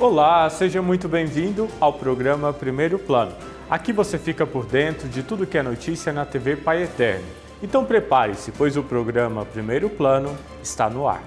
Olá, seja muito bem-vindo ao programa Primeiro Plano. Aqui você fica por dentro de tudo que é notícia na TV Pai Eterno. Então prepare-se, pois o programa Primeiro Plano está no ar.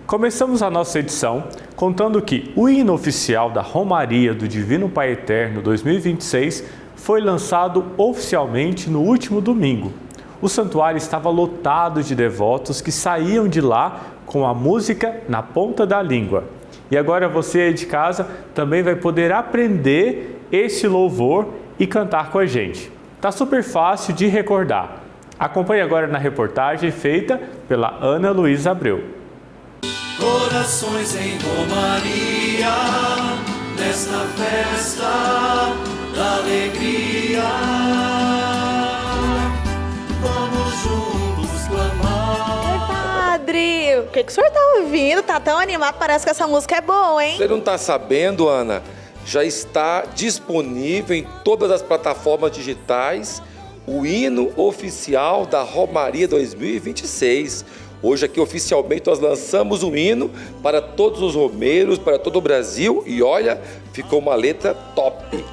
Começamos a nossa edição contando que o hino oficial da Romaria do Divino Pai Eterno 2026 foi lançado oficialmente no último domingo. O santuário estava lotado de devotos que saíam de lá com a música na ponta da língua. E agora você aí de casa também vai poder aprender esse louvor e cantar com a gente. Tá super fácil de recordar. Acompanhe agora na reportagem feita pela Ana Luísa Abreu. Corações em romaria, nesta festa da alegria. Vamos juntos clamar. Oi, padre! O que o senhor tá ouvindo? Tá tão animado, parece que essa música é boa, hein? Você não está sabendo, Ana? Já está disponível em todas as plataformas digitais o hino oficial da Romaria 2026. Hoje aqui oficialmente nós lançamos o hino para todos os romeiros, para todo o Brasil e olha, ficou uma letra top.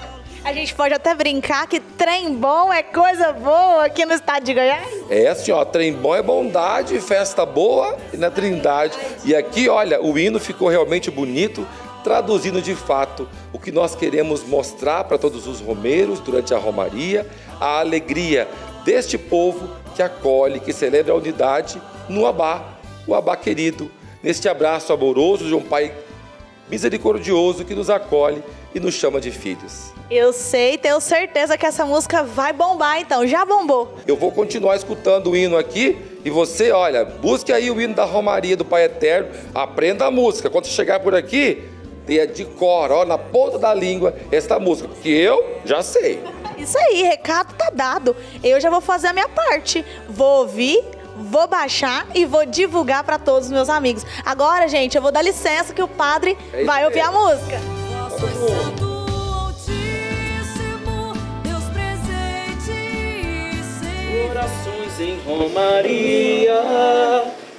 A gente pode até brincar que trem bom é coisa boa aqui no estado de Goiás? É assim, ó, trem bom é bondade, festa boa e na Trindade. E aqui, olha, o hino ficou realmente bonito, traduzindo de fato o que nós queremos mostrar para todos os romeiros durante a Romaria, a alegria deste povo que acolhe, que celebra a unidade no Abá, o Abá querido, neste abraço amoroso de um Pai misericordioso que nos acolhe e nos chama de filhos. Eu sei, tenho certeza que essa música vai bombar então, já bombou. Eu vou continuar escutando o hino aqui e você, olha, busque aí o hino da Romaria do Pai Eterno, aprenda a música, quando você chegar por aqui, tenha de cor, ó, na ponta da língua, esta música, porque eu já sei. Isso aí, recado tá dado. Eu já vou fazer a minha parte, vou ouvir, vou baixar e vou divulgar para todos os meus amigos. Agora, gente, eu vou dar licença que o padre vai ouvir a música. Santo Altíssimo, Deus presente e sem Corações em romaria,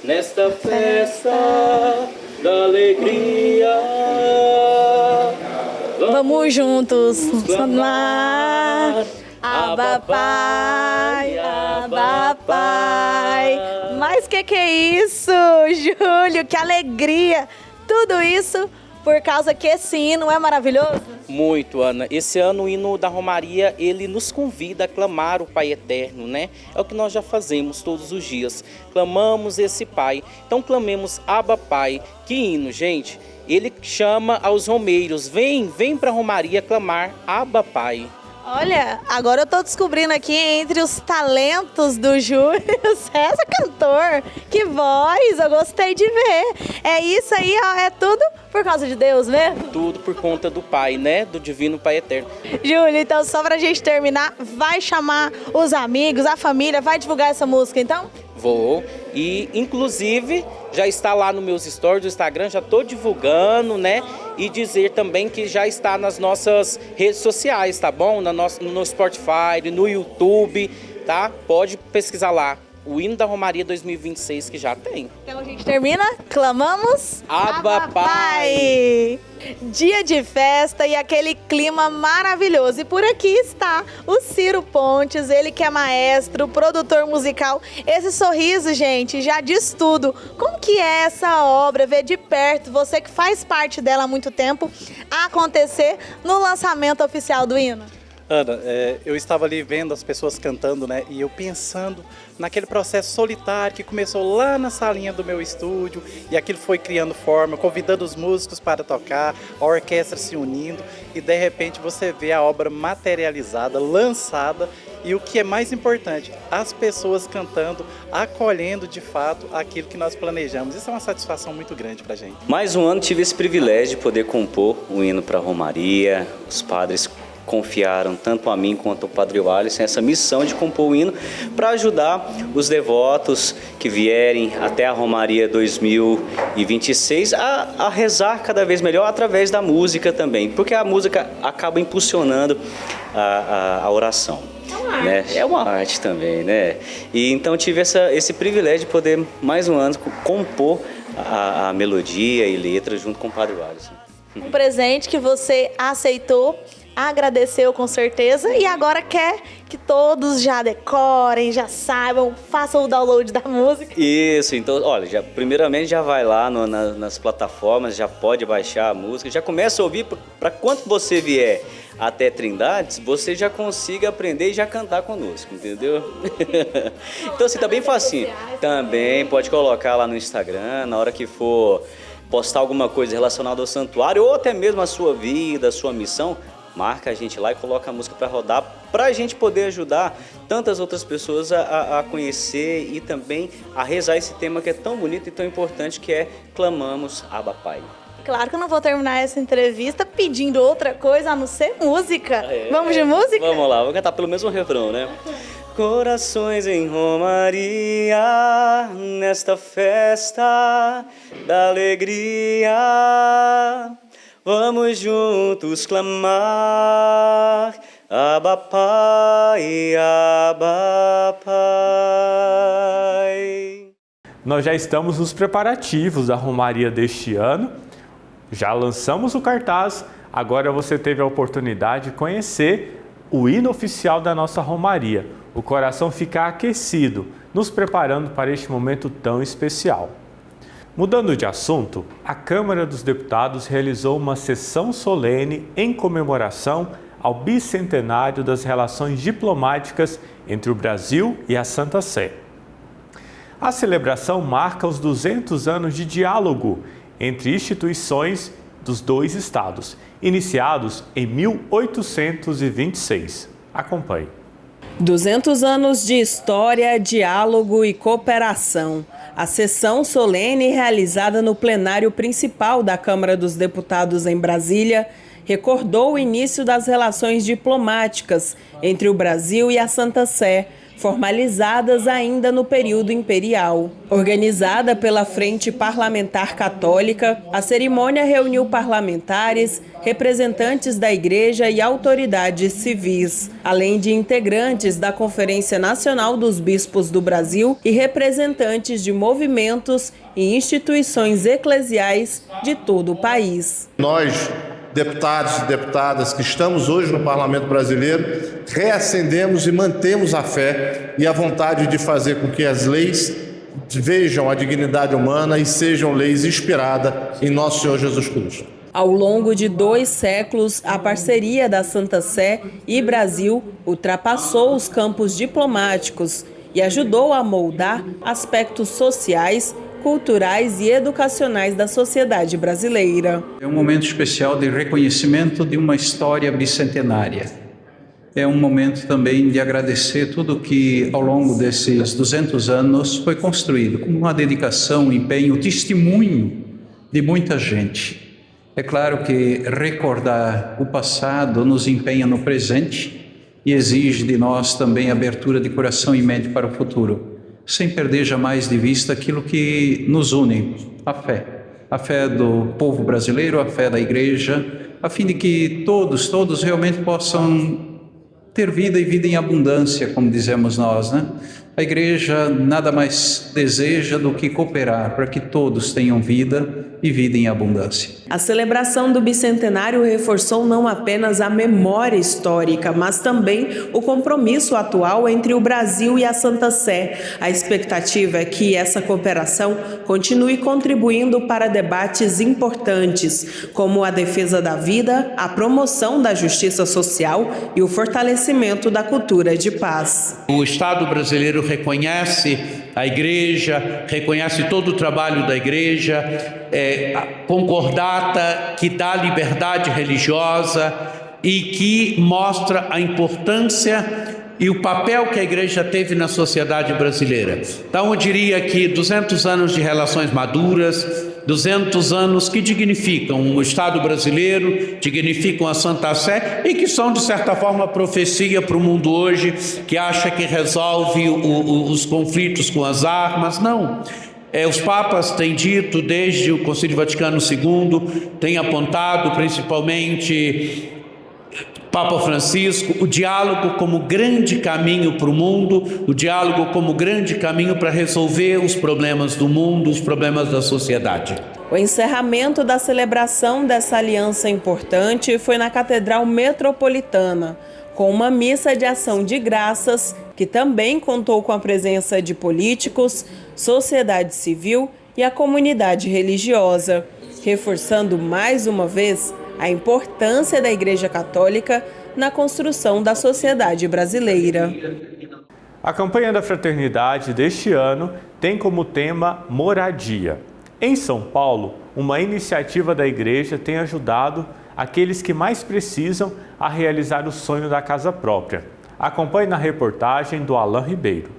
nesta festa da alegria. Vamos juntos clamar. Abba Pai, Abba Pai. Mas que é isso, Júlio? Que alegria! Tudo isso por causa que esse hino é maravilhoso? Muito, Ana. Esse ano o hino da Romaria, ele nos convida a clamar o Pai Eterno, né? É o que nós já fazemos todos os dias. Clamamos esse Pai. Então clamemos Abba Pai. Que hino, gente? Ele chama aos romeiros. Vem pra Romaria clamar Abba Pai. Olha, agora eu tô descobrindo aqui entre os talentos do Júlio, César cantor, que voz, eu gostei de ver. É isso aí, ó, é tudo por causa de Deus mesmo? Tudo por conta do Pai, né? Do Divino Pai Eterno. Júlio, então só pra gente terminar, vai chamar os amigos, a família, vai divulgar essa música então? Vou. E, inclusive, já está lá nos meus stories do Instagram, já estou divulgando, né? E dizer também que já está nas nossas redes sociais, tá bom? No Spotify, no YouTube, tá? Pode pesquisar lá. O hino da Romaria 2026 que já tem. Então a gente termina, clamamos Abba Pai! Dia de festa e aquele clima maravilhoso. E por aqui está o Ciro Pontes, ele que é maestro, produtor musical. Esse sorriso, gente, já diz tudo. Como que é essa obra, ver de perto, você que faz parte dela há muito tempo, acontecer no lançamento oficial do hino? Ana, eu estava ali vendo as pessoas cantando, né? E eu pensando naquele processo solitário que começou lá na salinha do meu estúdio e aquilo foi criando forma, convidando os músicos para tocar, a orquestra se unindo e de repente você vê a obra materializada, lançada e o que é mais importante, as pessoas cantando, acolhendo de fato aquilo que nós planejamos. Isso é uma satisfação muito grande para a gente. Mais um ano tive esse privilégio de poder compor o hino para a Romaria, os padres confiaram tanto a mim quanto ao Padre Wallace essa missão de compor o hino para ajudar os devotos que vierem até a Romaria 2026 a rezar cada vez melhor através da música também, porque a música acaba impulsionando a oração. Né? É uma arte também, né? E então tive esse privilégio de poder mais um ano compor a melodia e letra junto com o Padre Wallace. Um presente que você aceitou, agradeceu com certeza e agora quer que todos já decorem, já saibam, façam o download da música. Isso, então, olha, primeiramente já vai lá nas plataformas, já pode baixar a música, já começa a ouvir para quando você vier até Trindades, você já consiga aprender e já cantar conosco, entendeu? Então, assim, tá bem facinho. Também pode colocar lá no Instagram, na hora que for postar alguma coisa relacionada ao santuário ou até mesmo a sua vida, a sua missão, marca a gente lá e coloca a música para rodar, para a gente poder ajudar tantas outras pessoas a conhecer e também a rezar esse tema que é tão bonito e tão importante, que é Clamamos, Abba Pai. Claro que eu não vou terminar essa entrevista pedindo outra coisa a não ser música. Vamos de música? Vamos lá, vou cantar pelo mesmo refrão, né? Corações em romaria, nesta festa da alegria, vamos juntos clamar, Abba Pai, Abba Pai. Nós já estamos nos preparativos da Romaria deste ano, já lançamos o cartaz, agora você teve a oportunidade de conhecer o hino oficial da nossa Romaria. O coração fica aquecido, nos preparando para este momento tão especial. Mudando de assunto, a Câmara dos Deputados realizou uma sessão solene em comemoração ao bicentenário das relações diplomáticas entre o Brasil e a Santa Sé. A celebração marca os 200 anos de diálogo entre instituições dos dois estados, iniciados em 1826. Acompanhe. 200 anos de história, diálogo e cooperação. A sessão solene realizada no plenário principal da Câmara dos Deputados em Brasília recordou o início das relações diplomáticas entre o Brasil e a Santa Sé, formalizadas ainda no período imperial. Organizada pela Frente Parlamentar Católica, a cerimônia reuniu parlamentares, representantes da Igreja e autoridades civis, além de integrantes da Conferência Nacional dos Bispos do Brasil e representantes de movimentos e instituições eclesiais de todo o país. Nós, deputados e deputadas que estamos hoje no Parlamento Brasileiro, reacendemos e mantemos a fé e a vontade de fazer com que as leis vejam a dignidade humana e sejam leis inspiradas em nosso Senhor Jesus Cristo. Ao longo de 2 séculos, a parceria da Santa Sé e Brasil ultrapassou os campos diplomáticos e ajudou a moldar aspectos sociais, culturais e educacionais da sociedade brasileira. É um momento especial de reconhecimento de uma história bicentenária. É um momento também de agradecer tudo que ao longo desses 200 anos foi construído, com uma dedicação, um empenho, testemunho de muita gente. É claro que recordar o passado nos empenha no presente e exige de nós também abertura de coração e mente para o futuro, sem perder jamais de vista aquilo que nos une, a fé do povo brasileiro, a fé da Igreja, a fim de que todos realmente possam ter vida e vida em abundância, como dizemos nós, né? A Igreja nada mais deseja do que cooperar para que todos tenham vida e vida em abundância. A celebração do bicentenário reforçou não apenas a memória histórica, mas também o compromisso atual entre o Brasil e a Santa Sé. A expectativa é que essa cooperação continue contribuindo para debates importantes, como a defesa da vida, a promoção da justiça social e o fortalecimento da cultura de paz. O Estado brasileiro reconhece a Igreja, reconhece todo o trabalho da Igreja, concordata que dá liberdade religiosa e que mostra a importância e o papel que a Igreja teve na sociedade brasileira. Então eu diria que 200 anos de relações maduras, 200 anos que dignificam o Estado brasileiro, dignificam a Santa Sé e que são, de certa forma, profecia para o mundo hoje, que acha que resolve os conflitos com as armas. Não. Os papas têm dito, desde o Concílio Vaticano II, têm apontado, principalmente Papa Francisco, o diálogo como grande caminho para o mundo, o diálogo como grande caminho para resolver os problemas do mundo, os problemas da sociedade. O encerramento da celebração dessa aliança importante foi na Catedral Metropolitana, com uma missa de ação de graças, que também contou com a presença de políticos, sociedade civil e a comunidade religiosa, reforçando mais uma vez a importância da Igreja Católica na construção da sociedade brasileira. A campanha da Fraternidade deste ano tem como tema moradia. Em São Paulo, uma iniciativa da igreja tem ajudado aqueles que mais precisam a realizar o sonho da casa própria. Acompanhe na reportagem do Alan Ribeiro.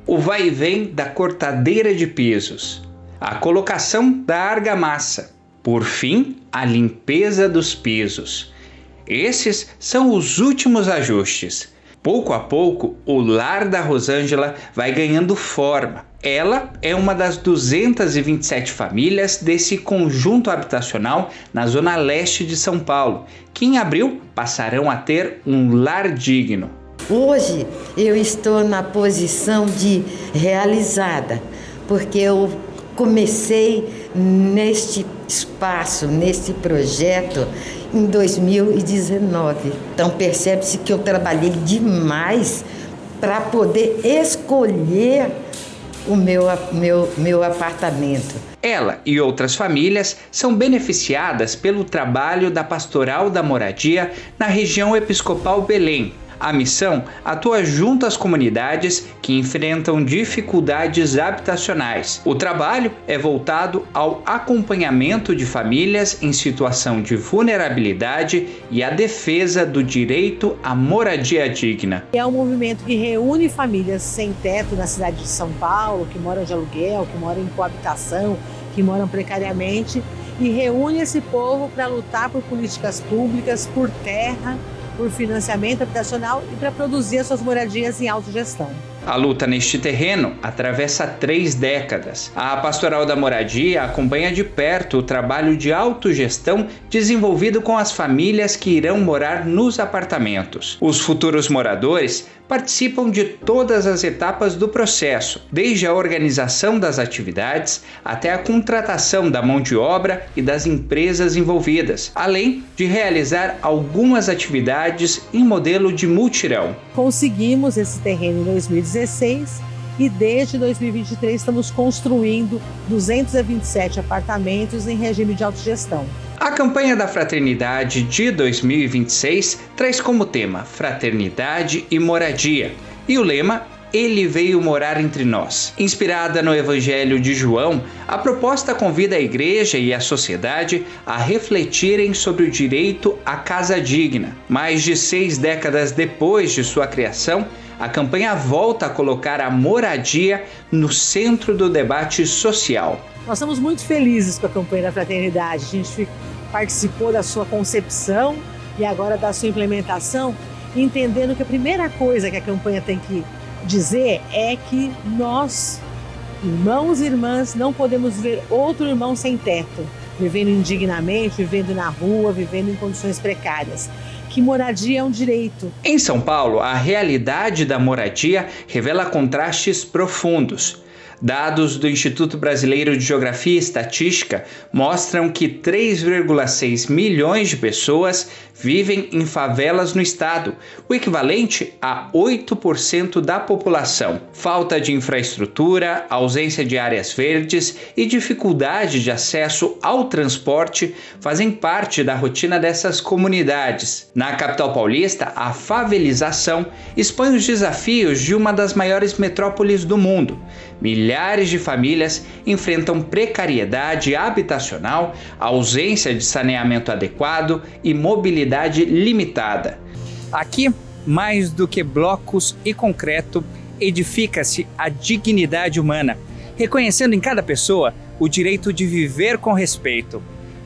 O vai e vem da cortadeira de pisos, a colocação da argamassa, por fim, a limpeza dos pisos. Esses são os últimos ajustes. Pouco a pouco, o lar da Rosângela vai ganhando forma. Ela é uma das 227 famílias desse conjunto habitacional na zona leste de São Paulo, que em abril passarão a ter um lar digno. Hoje eu estou na posição de realizada, porque eu comecei neste espaço, neste projeto, em 2019. Então percebe-se que eu trabalhei demais para poder escolher o meu apartamento. Ela e outras famílias são beneficiadas pelo trabalho da Pastoral da Moradia na região episcopal Belém. A missão atua junto às comunidades que enfrentam dificuldades habitacionais. O trabalho é voltado ao acompanhamento de famílias em situação de vulnerabilidade e à defesa do direito à moradia digna. É um movimento que reúne famílias sem teto na cidade de São Paulo, que moram de aluguel, que moram em coabitação, que moram precariamente, e reúne esse povo para lutar por políticas públicas, por terra, por financiamento habitacional e para produzir as suas moradias em autogestão. A luta neste terreno atravessa 3 décadas. A Pastoral da Moradia acompanha de perto o trabalho de autogestão desenvolvido com as famílias que irão morar nos apartamentos. Os futuros moradores participam de todas as etapas do processo, desde a organização das atividades até a contratação da mão de obra e das empresas envolvidas, além de realizar algumas atividades em modelo de mutirão. Conseguimos esse terreno em 2016 e desde 2023 estamos construindo 227 apartamentos em regime de autogestão. A campanha da Fraternidade de 2026 traz como tema Fraternidade e Moradia, e o lema Ele veio morar entre nós. Inspirada no Evangelho de João, a proposta convida a igreja e a sociedade a refletirem sobre o direito à casa digna. Mais de 6 décadas depois de sua criação, a campanha volta a colocar a moradia no centro do debate social. Nós estamos muito felizes com a campanha da Fraternidade. A gente participou da sua concepção e agora da sua implementação, entendendo que a primeira coisa que a campanha tem que dizer é que nós, irmãos e irmãs, não podemos ver outro irmão sem teto, vivendo indignamente, vivendo na rua, vivendo em condições precárias. Que moradia é um direito. Em São Paulo, a realidade da moradia revela contrastes profundos. Dados do Instituto Brasileiro de Geografia e Estatística mostram que 3,6 milhões de pessoas vivem em favelas no estado, o equivalente a 8% da população. Falta de infraestrutura, ausência de áreas verdes e dificuldade de acesso ao transporte fazem parte da rotina dessas comunidades. Na capital paulista, a favelização expõe os desafios de uma das maiores metrópoles do mundo. Milhares de famílias enfrentam precariedade habitacional, ausência de saneamento adequado e mobilidade limitada. Aqui, mais do que blocos e concreto, edifica-se a dignidade humana, reconhecendo em cada pessoa o direito de viver com respeito.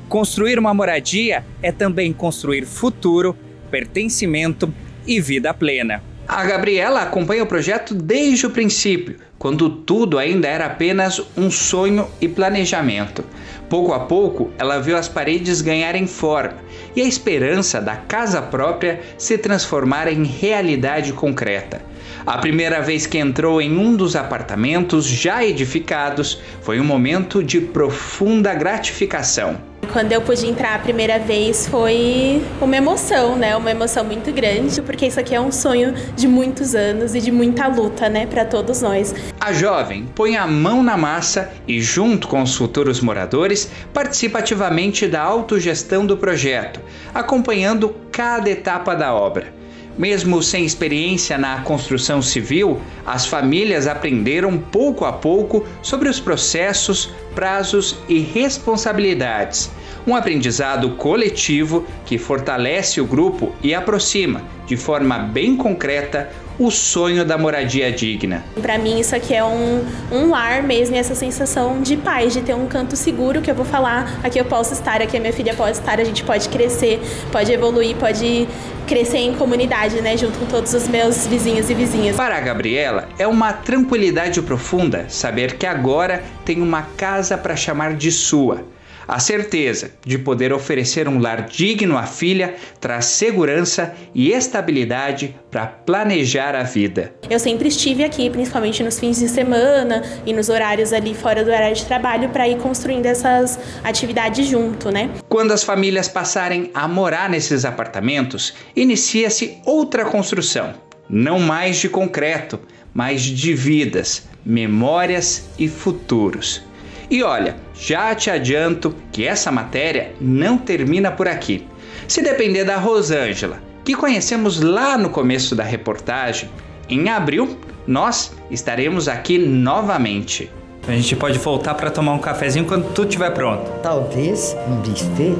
Construir uma moradia é também construir futuro, pertencimento e vida plena. A Gabriela acompanha o projeto desde o princípio, quando tudo ainda era apenas um sonho e planejamento. Pouco a pouco, ela viu as paredes ganharem forma e a esperança da casa própria se transformar em realidade concreta. A primeira vez que entrou em um dos apartamentos já edificados foi um momento de profunda gratificação. Quando eu pude entrar a primeira vez foi uma emoção, né? Uma emoção muito grande, porque isso aqui é um sonho de muitos anos e de muita luta, né? Para todos nós. A jovem põe a mão na massa e, junto com os futuros moradores, participa ativamente da autogestão do projeto, acompanhando cada etapa da obra. Mesmo sem experiência na construção civil, as famílias aprenderam pouco a pouco sobre os processos, prazos e responsabilidades. Um aprendizado coletivo que fortalece o grupo e aproxima, de forma bem concreta, o sonho da moradia digna. Para mim isso aqui é um lar mesmo, essa sensação de paz, de ter um canto seguro que eu vou falar, aqui eu posso estar, aqui a minha filha pode estar, a gente pode crescer, pode evoluir, pode crescer em comunidade, né, junto com todos os meus vizinhos e vizinhas. Para a Gabriela, é uma tranquilidade profunda saber que agora tem uma casa para chamar de sua. A certeza de poder oferecer um lar digno à filha traz segurança e estabilidade para planejar a vida. Eu sempre estive aqui, principalmente nos fins de semana e nos horários ali fora do horário de trabalho, para ir construindo essas atividades junto, né? Quando as famílias passarem a morar nesses apartamentos, inicia-se outra construção. Não mais de concreto, mas de vidas, memórias e futuros. E olha, já te adianto que essa matéria não termina por aqui. Se depender da Rosângela, que conhecemos lá no começo da reportagem, em abril nós estaremos aqui novamente. A gente pode voltar para tomar um cafezinho quando tudo estiver pronto. Talvez um buffet.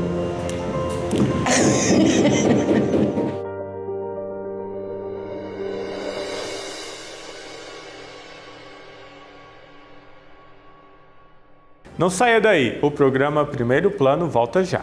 Não saia daí, o programa Primeiro Plano volta já.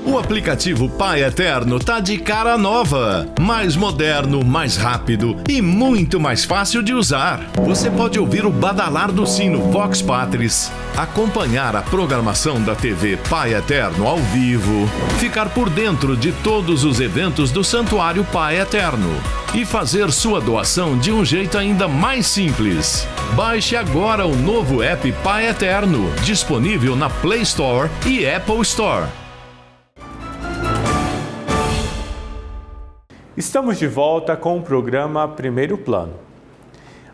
O aplicativo Pai Eterno tá de cara nova, mais moderno, mais rápido e muito mais fácil de usar. Você pode ouvir o badalar do sino Vox Patris, acompanhar a programação da TV Pai Eterno ao vivo, ficar por dentro de todos os eventos do Santuário Pai Eterno e fazer sua doação de um jeito ainda mais simples. Baixe agora o novo app Pai Eterno, disponível na Play Store e Apple Store. Estamos de volta com o programa Primeiro Plano.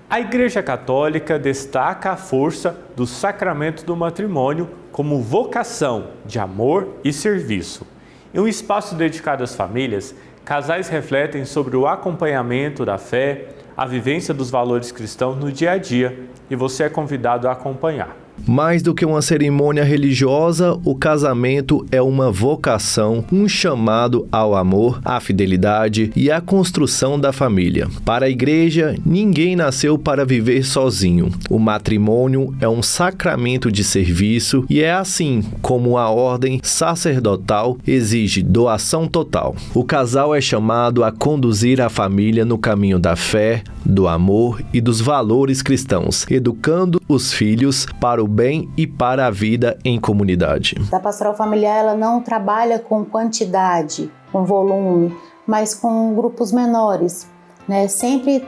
A Igreja Católica destaca a força do sacramento do matrimônio como vocação de amor e serviço. Em um espaço dedicado às famílias, casais refletem sobre o acompanhamento da fé, a vivência dos valores cristãos no dia a dia, e você é convidado a acompanhar. Mais do que uma cerimônia religiosa, o casamento é uma vocação, um chamado ao amor, à fidelidade e à construção da família. Para a igreja, ninguém nasceu para viver sozinho. O matrimônio é um sacramento de serviço e é assim como a ordem sacerdotal exige doação total. O casal é chamado a conduzir a família no caminho da fé, do amor e dos valores cristãos, educando os filhos para o bem e para a vida em comunidade. A pastoral familiar ela não trabalha com quantidade, com volume, mas com grupos menores, né? Sempre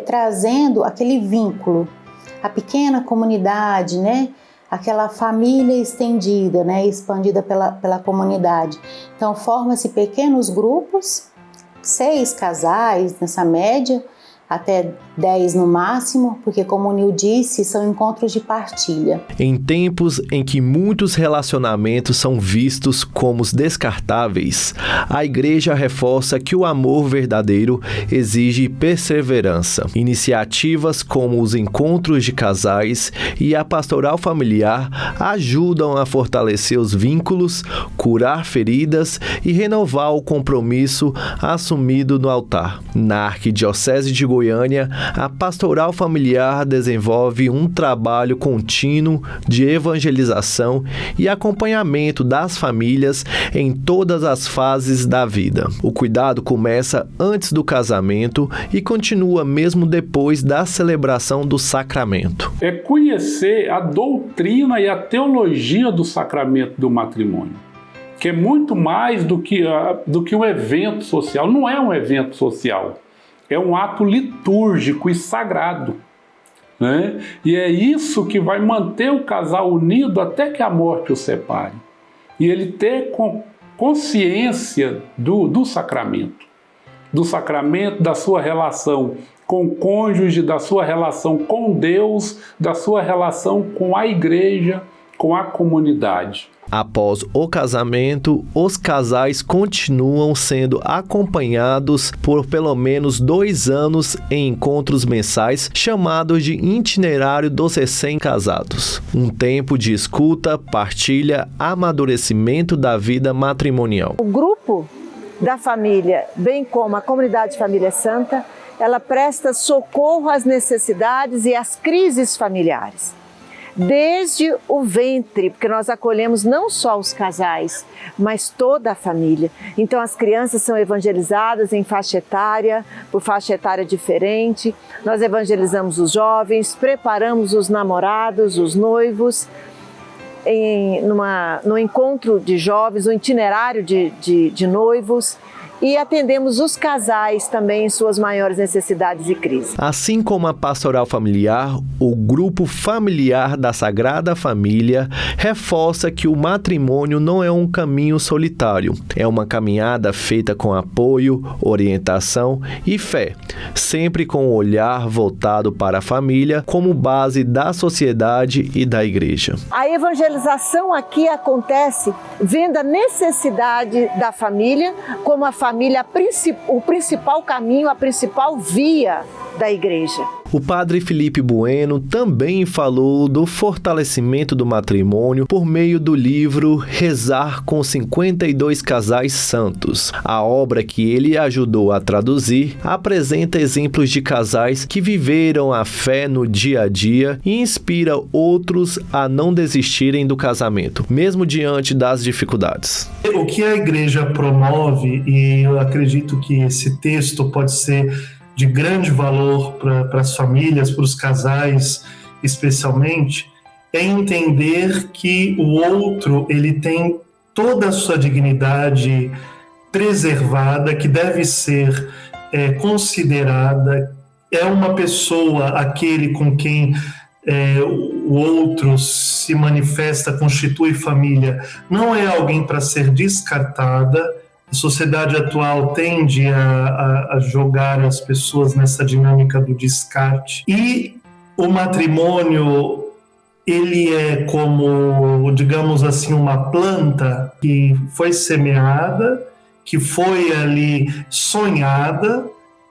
trazendo aquele vínculo, a pequena comunidade, né? Aquela família estendida, né? Expandida pela comunidade. Então forma-se pequenos grupos, 6 casais nessa média, até 10 no máximo, porque como o Nil disse, são encontros de partilha. Em tempos em que muitos relacionamentos são vistos como descartáveis, a igreja reforça que o amor verdadeiro exige perseverança. Iniciativas como os encontros de casais e a pastoral familiar ajudam a fortalecer os vínculos, curar feridas e renovar o compromisso assumido no altar. Na Arquidiocese de Goiânia, a Pastoral Familiar desenvolve um trabalho contínuo de evangelização e acompanhamento das famílias em todas as fases da vida. O cuidado começa antes do casamento e continua mesmo depois da celebração do sacramento. É conhecer a doutrina e a teologia do sacramento do matrimônio, que é muito mais do que um evento social. Não é um evento social, é um ato litúrgico e sagrado, né? E é isso que vai manter o casal unido até que a morte o separe. E ele ter consciência do sacramento, da sua relação com o cônjuge, da sua relação com Deus, da sua relação com a igreja, com a comunidade. Após o casamento, os casais continuam sendo acompanhados por pelo menos 2 anos em encontros mensais chamados de itinerário dos recém-casados. Um tempo de escuta, partilha, amadurecimento da vida matrimonial. O grupo da família, bem como a comunidade Família Santa, ela presta socorro às necessidades e às crises familiares. Desde o ventre, porque nós acolhemos não só os casais, mas toda a família. Então as crianças são evangelizadas em faixa etária, por faixa etária diferente. Nós evangelizamos os jovens, preparamos os namorados, os noivos, no encontro de jovens, no itinerário de noivos. E atendemos os casais também em suas maiores necessidades e crises. Assim como a Pastoral Familiar, o Grupo Familiar da Sagrada Família reforça que o matrimônio não é um caminho solitário, é uma caminhada feita com apoio, orientação e fé, sempre com o olhar voltado para a família como base da sociedade e da igreja. A evangelização aqui acontece vendo a necessidade da família como a família, o principal caminho, a principal via da igreja. O padre Felipe Bueno também falou do fortalecimento do matrimônio por meio do livro Rezar com 52 Casais Santos. A obra que ele ajudou a traduzir apresenta exemplos de casais que viveram a fé no dia a dia e inspira outros a não desistirem do casamento, mesmo diante das dificuldades. O que a igreja promove, e eu acredito que esse texto pode ser de grande valor para as famílias, para os casais especialmente, é entender que o outro ele tem toda a sua dignidade preservada, que deve ser considerada, é uma pessoa, aquele com quem o outro se manifesta, constitui família, não é alguém para ser descartada. A sociedade atual tende a jogar as pessoas nessa dinâmica do descarte. E o matrimônio, ele é como, digamos assim, uma planta que foi semeada, que foi ali sonhada,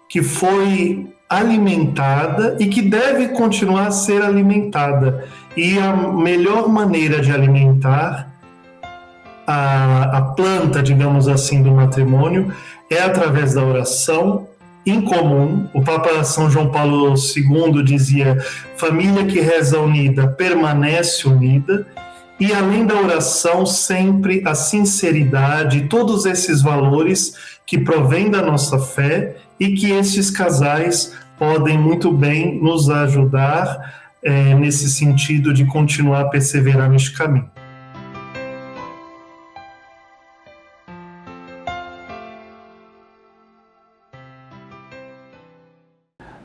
que foi alimentada e que deve continuar a ser alimentada. E a melhor maneira de alimentar a planta, digamos assim, do matrimônio é através da oração em comum. O Papa São João Paulo II dizia: família que reza unida permanece unida. E além da oração, sempre a sinceridade, todos esses valores que provêm da nossa fé e que esses casais podem muito bem nos ajudar nesse sentido de continuar a perseverar neste caminho.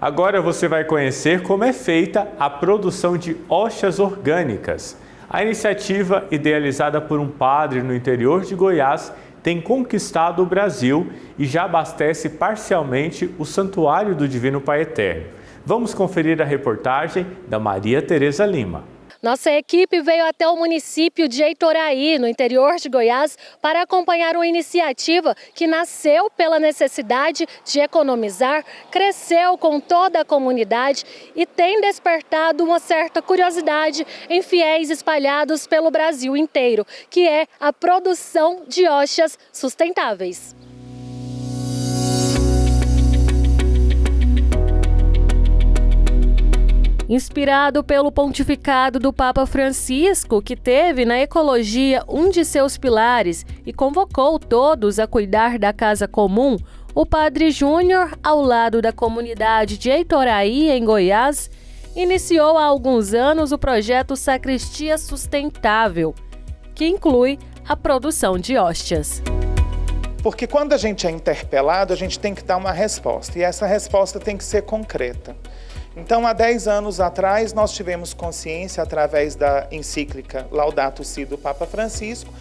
Agora você vai conhecer como é feita a produção de hóstias orgânicas. A iniciativa, idealizada por um padre no interior de Goiás, tem conquistado o Brasil e já abastece parcialmente o Santuário do Divino Pai Eterno. Vamos conferir a reportagem da Maria Tereza Lima. Nossa equipe veio até o município de Heitoraí, no interior de Goiás, para acompanhar uma iniciativa que nasceu pela necessidade de economizar, cresceu com toda a comunidade e tem despertado uma certa curiosidade em fiéis espalhados pelo Brasil inteiro, que é a produção de hóstias sustentáveis. Inspirado pelo pontificado do Papa Francisco, que teve na ecologia um de seus pilares e convocou todos a cuidar da casa comum, o Padre Júnior, ao lado da comunidade de Heitoraí, em Goiás, iniciou há alguns anos o projeto Sacristia Sustentável, que inclui a produção de hóstias. Porque quando a gente é interpelado, a gente tem que dar uma resposta, e essa resposta tem que ser concreta. Então, há 10 anos atrás, nós tivemos consciência, através da encíclica Laudato Si do Papa Francisco,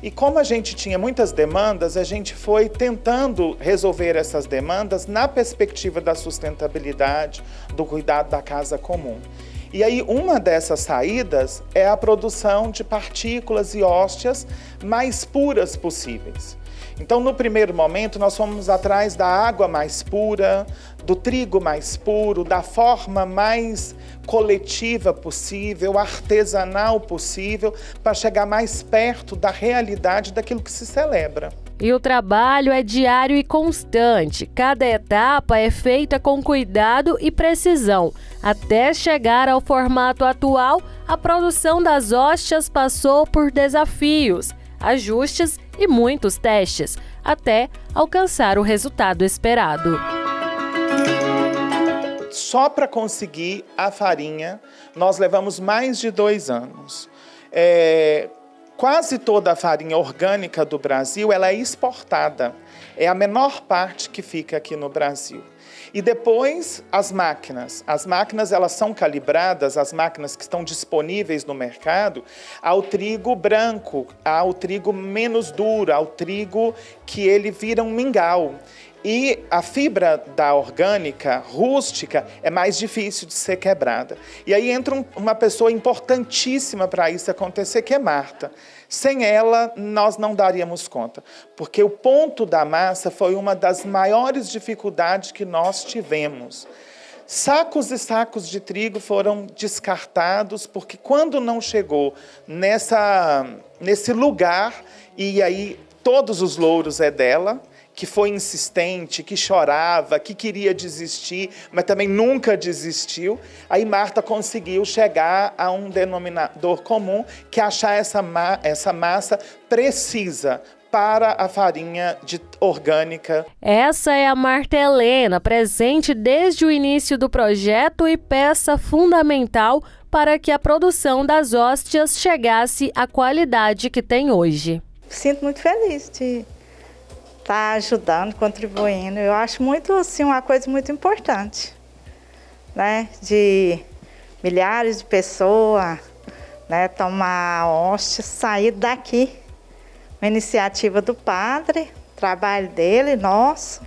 e como a gente tinha muitas demandas, a gente foi tentando resolver essas demandas na perspectiva da sustentabilidade, do cuidado da casa comum. E aí, uma dessas saídas é a produção de partículas e hóstias mais puras possíveis. Então, no primeiro momento, nós fomos atrás da água mais pura, do trigo mais puro, da forma mais coletiva possível, artesanal possível, para chegar mais perto da realidade daquilo que se celebra. E o trabalho é diário e constante. Cada etapa é feita com cuidado e precisão. Até chegar ao formato atual, a produção das hóstias passou por desafios, ajustes e muitos testes, até alcançar o resultado esperado. Só para conseguir a farinha, nós levamos mais de 2 anos. Quase toda a farinha orgânica do Brasil ela é exportada. É a menor parte que fica aqui no Brasil. E depois as máquinas. As máquinas elas são calibradas, as máquinas que estão disponíveis no mercado, ao trigo branco, ao trigo menos duro, ao trigo que ele vira um mingau. E a fibra da orgânica rústica é mais difícil de ser quebrada. E aí entra uma pessoa importantíssima para isso acontecer, que é Marta. Sem ela, nós não daríamos conta, porque o ponto da massa foi uma das maiores dificuldades que nós tivemos. Sacos e sacos de trigo foram descartados, porque quando não chegou nesse lugar, e aí todos os louros é dela, que foi insistente, que chorava, que queria desistir, mas também nunca desistiu. Aí Marta conseguiu chegar a um denominador comum, que é achar essa massa precisa para a farinha orgânica. Essa é a Marta Helena, presente desde o início do projeto e peça fundamental para que a produção das hóstias chegasse à qualidade que tem hoje. Sinto muito feliz de estar ajudando, contribuindo. Eu acho muito assim uma coisa muito importante, né? De milhares de pessoas, né, tomar hóstia, sair daqui. Uma iniciativa do padre, trabalho dele, nosso,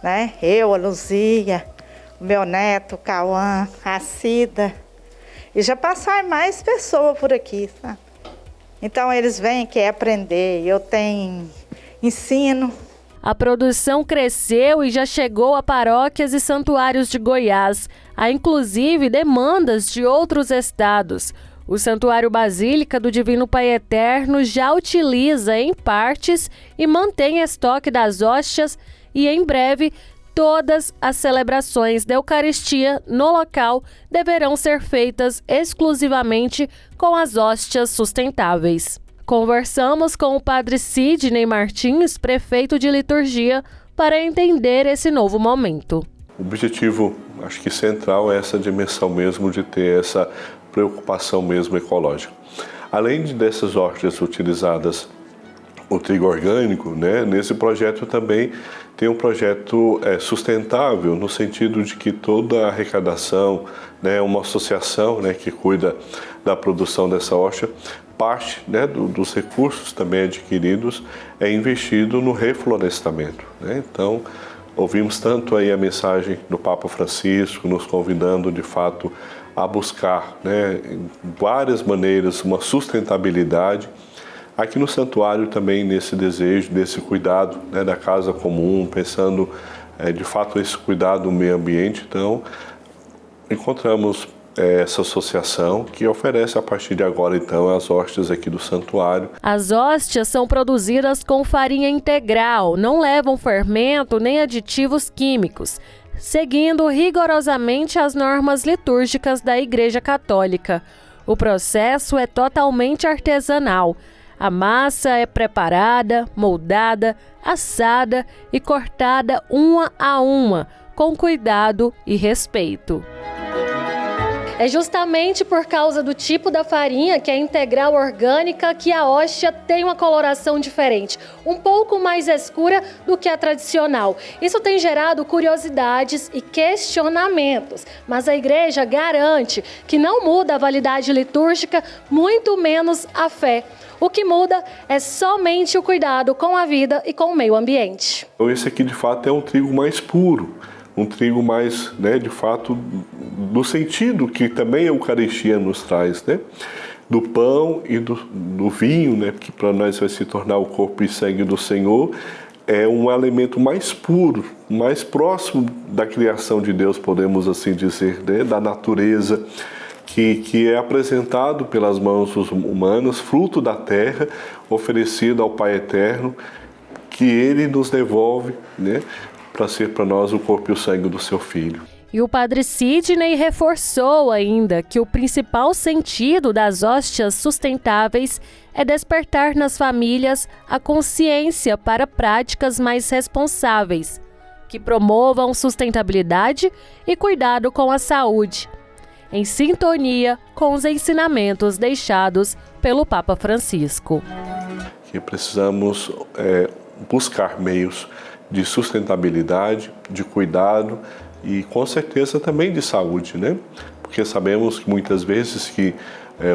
né? Eu, a Luzia, o meu neto, o Cauã, a Cida. E já passaram mais pessoas por aqui, sabe? Então eles vêm, querem aprender, eu tenho ensino. A produção cresceu e já chegou a paróquias e santuários de Goiás. Há inclusive demandas de outros estados. O Santuário Basílica do Divino Pai Eterno já utiliza em partes e mantém estoque das hóstias e em breve todas as celebrações da Eucaristia no local deverão ser feitas exclusivamente com as hóstias sustentáveis. Conversamos com o padre Sidney Martins, prefeito de liturgia, para entender esse novo momento. O objetivo, acho que central, é essa dimensão mesmo de ter essa preocupação mesmo ecológica. Além dessas hóstias utilizadas, o trigo orgânico, né, nesse projeto também tem um projeto sustentável, no sentido de que toda a arrecadação, né, uma associação, né, que cuida da produção dessa hóstia, parte, né, dos recursos também adquiridos é investido no reflorestamento, né? Então, ouvimos tanto aí a mensagem do Papa Francisco nos convidando de fato a buscar, né, em várias maneiras uma sustentabilidade. Aqui no santuário também nesse desejo, desse cuidado, né, da casa comum, pensando de fato esse cuidado do meio ambiente. Então, encontramos essa associação que oferece a partir de agora então as hóstias aqui do santuário. As hóstias são produzidas com farinha integral, não levam fermento nem aditivos químicos. seguindo rigorosamente as normas litúrgicas da Igreja Católica. O processo é totalmente artesanal. A massa é preparada, moldada, assada e cortada uma a uma, com cuidado e respeito. É justamente por causa do tipo da farinha, que é integral orgânica, que a hóstia tem uma coloração diferente, um pouco mais escura do que a tradicional. Isso tem gerado curiosidades e questionamentos, mas a igreja garante que não muda a validade litúrgica, muito menos a fé. O que muda é somente o cuidado com a vida e com o meio ambiente. Então esse aqui de fato é um trigo mais puro, um trigo mais, de fato, no sentido que também a Eucaristia nos traz, do pão e do vinho, que para nós vai se tornar o corpo e sangue do Senhor, é um alimento mais puro, mais próximo da criação de Deus, podemos assim dizer, da natureza, que é apresentado pelas mãos humanas, fruto da terra, oferecido ao Pai Eterno, que Ele nos devolve, para ser para nós o corpo e o sangue do seu Filho. E o padre Sidney reforçou ainda que o principal sentido das hóstias sustentáveis é despertar nas famílias a consciência para práticas mais responsáveis, que promovam sustentabilidade e cuidado com a saúde, em sintonia com os ensinamentos deixados pelo Papa Francisco. Que precisamos buscar meios de sustentabilidade, de cuidado e com certeza também de saúde, Porque sabemos que muitas vezes que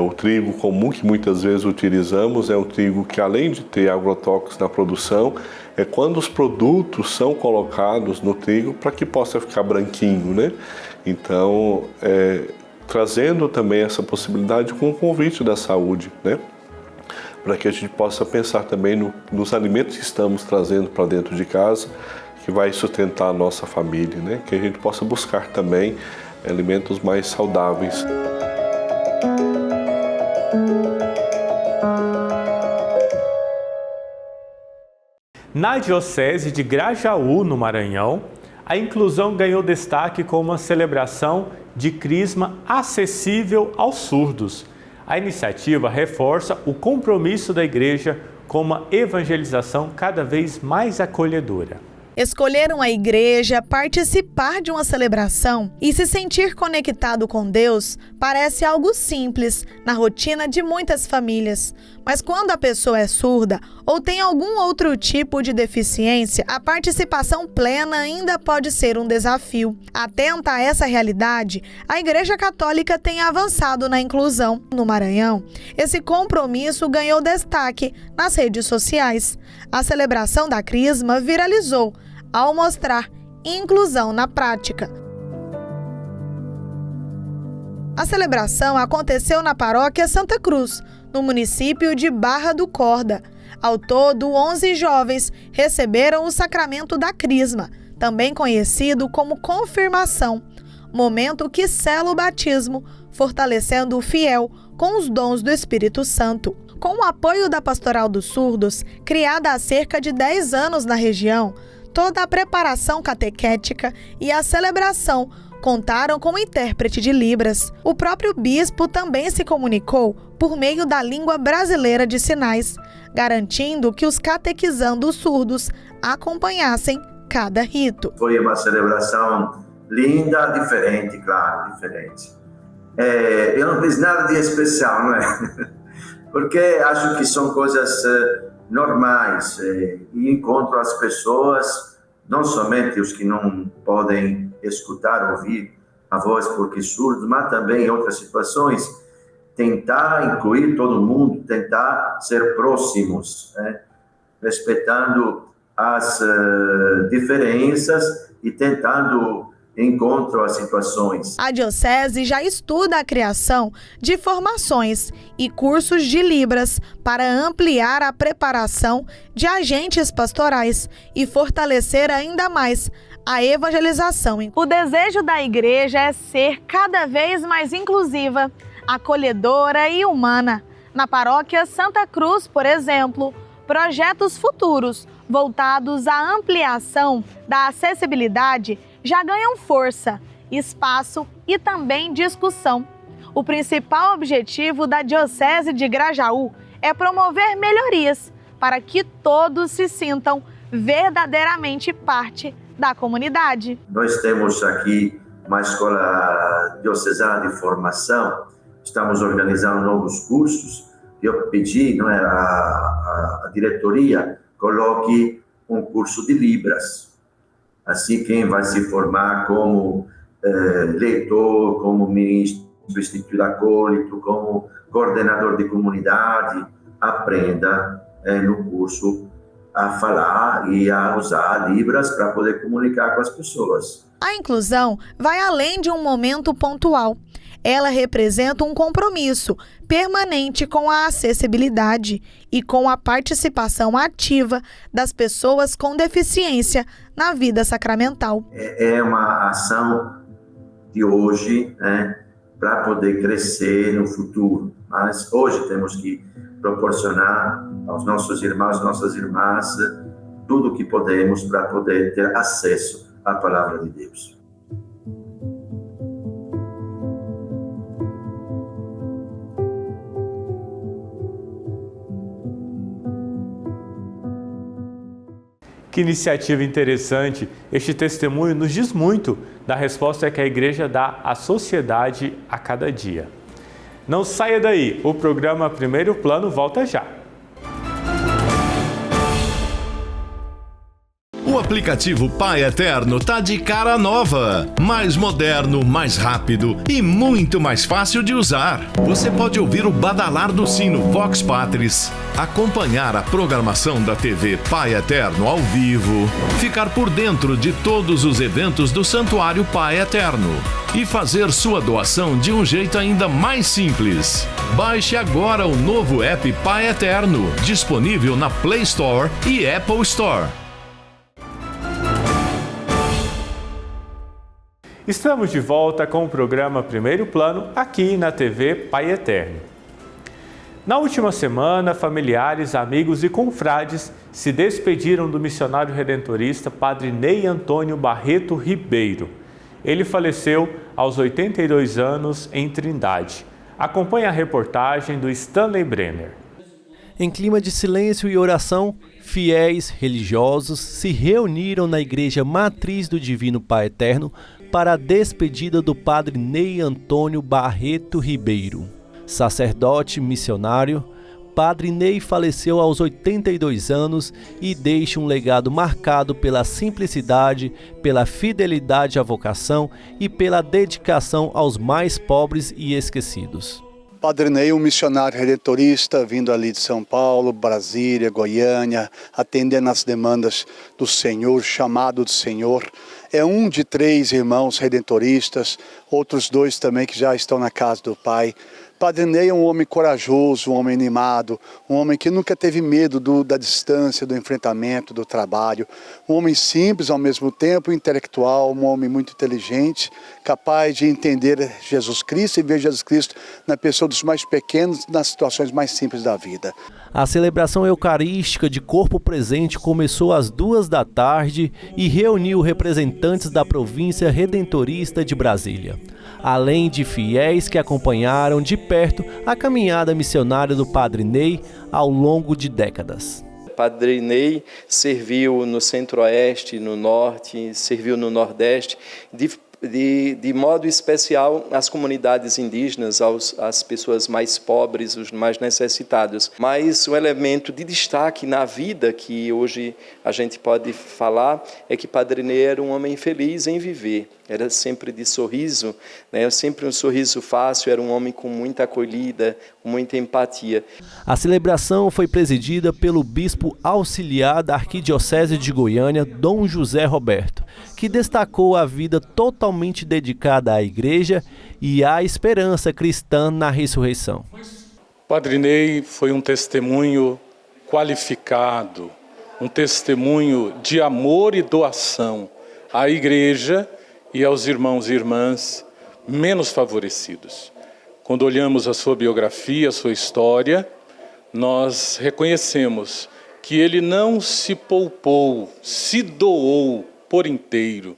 o trigo comum que muitas vezes utilizamos é um trigo que, além de ter agrotóxicos na produção, é quando os produtos são colocados no trigo para que possa ficar branquinho, Então, trazendo também essa possibilidade com o convite da saúde, para que a gente possa pensar também nos alimentos que estamos trazendo para dentro de casa, que vai sustentar a nossa família, que a gente possa buscar também alimentos mais saudáveis. Na Diocese de Grajaú, no Maranhão, a inclusão ganhou destaque com uma celebração de crisma acessível aos surdos. A iniciativa reforça o compromisso da igreja com uma evangelização cada vez mais acolhedora. Escolher uma igreja, participar de uma celebração e se sentir conectado com Deus parece algo simples na rotina de muitas famílias. Mas quando a pessoa é surda ou tem algum outro tipo de deficiência, a participação plena ainda pode ser um desafio. Atenta a essa realidade, a Igreja Católica tem avançado na inclusão. No Maranhão, esse compromisso ganhou destaque nas redes sociais. A celebração da Crisma viralizou ao mostrar inclusão na prática. A celebração aconteceu na paróquia Santa Cruz, no município de Barra do Corda. Ao todo, 11 jovens receberam o sacramento da Crisma, também conhecido como confirmação, momento que sela o batismo, fortalecendo o fiel com os dons do Espírito Santo. Com o apoio da Pastoral dos Surdos, criada há cerca de 10 anos na região, toda a preparação catequética e a celebração contaram com um intérprete de Libras. O próprio bispo também se comunicou por meio da língua brasileira de sinais, garantindo que os catequizandos surdos acompanhassem cada rito. Foi uma celebração linda, diferente, claro, diferente. Eu não fiz nada de especial, não é? Porque acho que são coisas normais e encontro as pessoas, não somente os que não podem escutar, ouvir a voz porque surdos, mas também em outras situações, tentar incluir todo mundo, tentar ser próximos, respeitando as diferenças e tentando encontro as situações. A Diocese já estuda a criação de formações e cursos de Libras para ampliar a preparação de agentes pastorais e fortalecer ainda mais a evangelização. O desejo da igreja é ser cada vez mais inclusiva, acolhedora e humana. Na paróquia Santa Cruz, por exemplo, projetos futuros voltados à ampliação da acessibilidade já ganham força, espaço e também discussão. O principal objetivo da Diocese de Grajaú é promover melhorias para que todos se sintam verdadeiramente parte da comunidade. Nós temos aqui uma escola diocesana de formação, estamos organizando novos cursos. Eu pedi, a diretoria coloque um curso de Libras. Assim, quem vai se formar como leitor, como ministro instituto acólito, como coordenador de comunidade, aprenda no curso a falar e a usar Libras para poder comunicar com as pessoas. A inclusão vai além de um momento pontual. Ela representa um compromisso permanente com a acessibilidade e com a participação ativa das pessoas com deficiência na vida sacramental. É uma ação de hoje, para poder crescer no futuro. Mas hoje temos que proporcionar aos nossos irmãos, nossas irmãs, tudo o que podemos para poder ter acesso à palavra de Deus. Que iniciativa interessante! Este testemunho nos diz muito da resposta que a igreja dá à sociedade a cada dia. Não saia daí, o programa Primeiro Plano volta já. O aplicativo Pai Eterno tá de cara nova, mais moderno, mais rápido e muito mais fácil de usar. Você pode ouvir o badalar do sino Vox Patris, acompanhar a programação da TV Pai Eterno ao vivo, ficar por dentro de todos os eventos do Santuário Pai Eterno e fazer sua doação de um jeito ainda mais simples. Baixe agora o novo app Pai Eterno, disponível na Play Store e Apple Store. Estamos de volta com o programa Primeiro Plano aqui na TV Pai Eterno. Na última semana, familiares, amigos e confrades se despediram do missionário redentorista Padre Ney Antônio Barreto Ribeiro. Ele faleceu aos 82 anos em Trindade. Acompanhe a reportagem do Stanley Brenner. Em clima de silêncio e oração, fiéis religiosos se reuniram na Igreja Matriz do Divino Pai Eterno para a despedida do Padre Ney Antônio Barreto Ribeiro. Sacerdote missionário, Padre Ney faleceu aos 82 anos e deixa um legado marcado pela simplicidade, pela fidelidade à vocação e pela dedicação aos mais pobres e esquecidos. Padre Ney, um missionário redentorista, vindo ali de São Paulo, Brasília, Goiânia, atendendo às demandas do Senhor, chamado do Senhor. É um de 3 irmãos redentoristas, outros 2 também que já estão na casa do Pai. Padre Ney é um homem corajoso, um homem animado, um homem que nunca teve medo da distância, do enfrentamento, do trabalho. Um homem simples, ao mesmo tempo intelectual, um homem muito inteligente, capaz de entender Jesus Cristo e ver Jesus Cristo na pessoa dos mais pequenos, nas situações mais simples da vida. A celebração eucarística de corpo presente começou às 14h e reuniu representantes da província redentorista de Brasília, além de fiéis que acompanharam de perto a caminhada missionária do Padre Ney ao longo de décadas. Padre Ney serviu no Centro-Oeste, no Norte, serviu no Nordeste, de modo especial às comunidades indígenas, às pessoas mais pobres, os mais necessitados. Mas um elemento de destaque na vida que hoje a gente pode falar é que Padre Ney era um homem feliz em viver. Era sempre de sorriso, sempre um sorriso fácil, era um homem com muita acolhida, com muita empatia. A celebração foi presidida pelo bispo auxiliar da Arquidiocese de Goiânia, Dom José Roberto, que destacou a vida totalmente dedicada à igreja e à esperança cristã na ressurreição. Padre Ney foi um testemunho qualificado, um testemunho de amor e doação à igreja e aos irmãos e irmãs menos favorecidos. Quando olhamos a sua biografia, a sua história, nós reconhecemos que ele não se poupou, se doou por inteiro.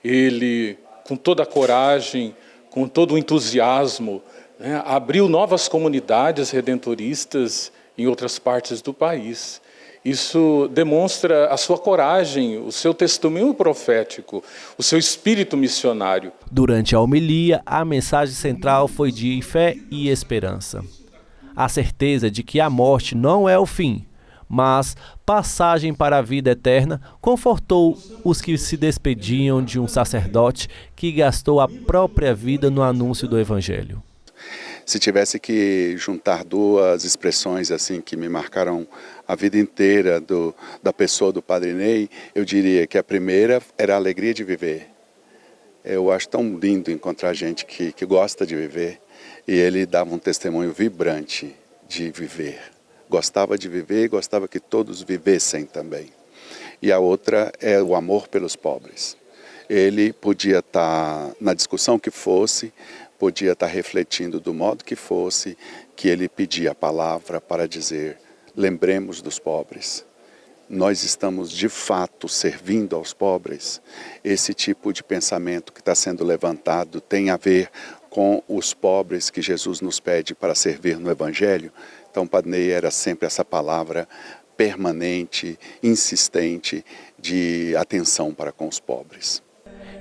ele, com toda a coragem, com todo o entusiasmo, né, abriu novas comunidades redentoristas em outras partes do país. Isso demonstra a sua coragem, o seu testemunho profético, o seu espírito missionário. Durante a homilia, a mensagem central foi de fé e esperança. A certeza de que a morte não é o fim, mas passagem para a vida eterna, confortou os que se despediam de um sacerdote que gastou a própria vida no anúncio do Evangelho. Se tivesse que juntar duas expressões assim que me marcaram a vida inteira da pessoa do Padre Ney, eu diria que a primeira era a alegria de viver. Eu acho tão lindo encontrar gente que gosta de viver, e ele dava um testemunho vibrante de viver. Gostava de viver e gostava que todos vivessem também. E a outra é o amor pelos pobres. Ele podia estar na discussão que fosse, podia estar refletindo do modo que fosse, que ele pedia a palavra para dizer: lembremos dos pobres. Nós estamos de fato servindo aos pobres. Esse tipo de pensamento que está sendo levantado tem a ver com os pobres que Jesus nos pede para servir no Evangelho. Então, Padre Ney era sempre essa palavra permanente, insistente, de atenção para com os pobres.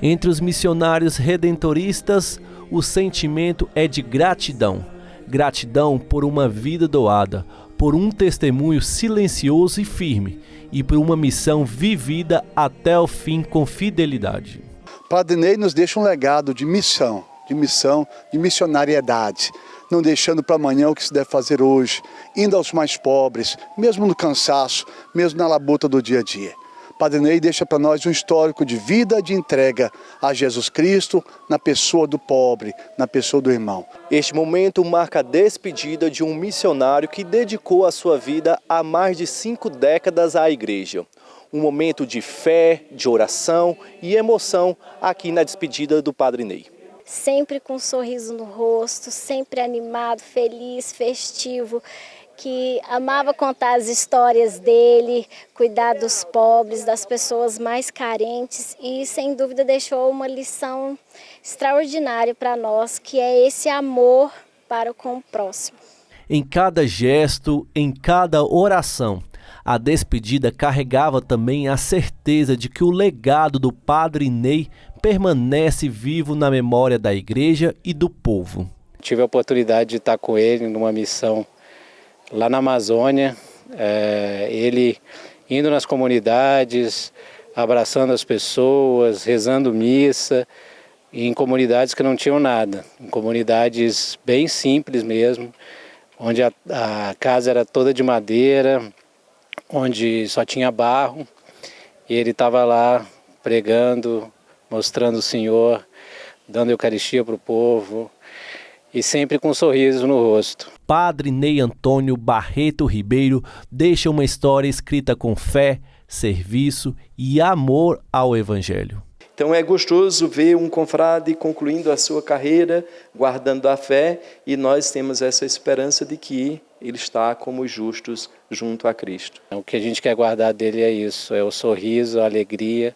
Entre os missionários redentoristas, o sentimento é de gratidão. Gratidão por uma vida doada, por um testemunho silencioso e firme e por uma missão vivida até o fim com fidelidade. Padre Ney nos deixa um legado de missão, de missionariedade, não deixando para amanhã o que se deve fazer hoje, indo aos mais pobres, mesmo no cansaço, mesmo na labuta do dia a dia. Padre Ney deixa para nós um histórico de vida, de entrega a Jesus Cristo, na pessoa do pobre, na pessoa do irmão. Este momento marca a despedida de um missionário que dedicou a sua vida há mais de 5 décadas à igreja. Um momento de fé, de oração e emoção aqui na despedida do Padre Ney. Sempre com um sorriso no rosto, sempre animado, feliz, festivo, que amava contar as histórias dele, cuidar dos pobres, das pessoas mais carentes e, sem dúvida, deixou uma lição extraordinária para nós, que é esse amor para com o próximo. Em cada gesto, em cada oração, a despedida carregava também a certeza de que o legado do Padre Ney permanece vivo na memória da igreja e do povo. Tive a oportunidade de estar com ele numa missão lá na Amazônia, ele indo nas comunidades, abraçando as pessoas, rezando missa, em comunidades que não tinham nada, em comunidades bem simples mesmo, onde a casa era toda de madeira, onde só tinha barro, e ele estava lá pregando, mostrando o Senhor, dando Eucaristia para o povo, e sempre com um sorriso no rosto. Padre Ney Antônio Barreto Ribeiro deixa uma história escrita com fé, serviço e amor ao Evangelho. Então é gostoso ver um confrade concluindo a sua carreira, guardando a fé, e nós temos essa esperança de que ele está como os justos junto a Cristo. O que a gente quer guardar dele é isso, é o sorriso, a alegria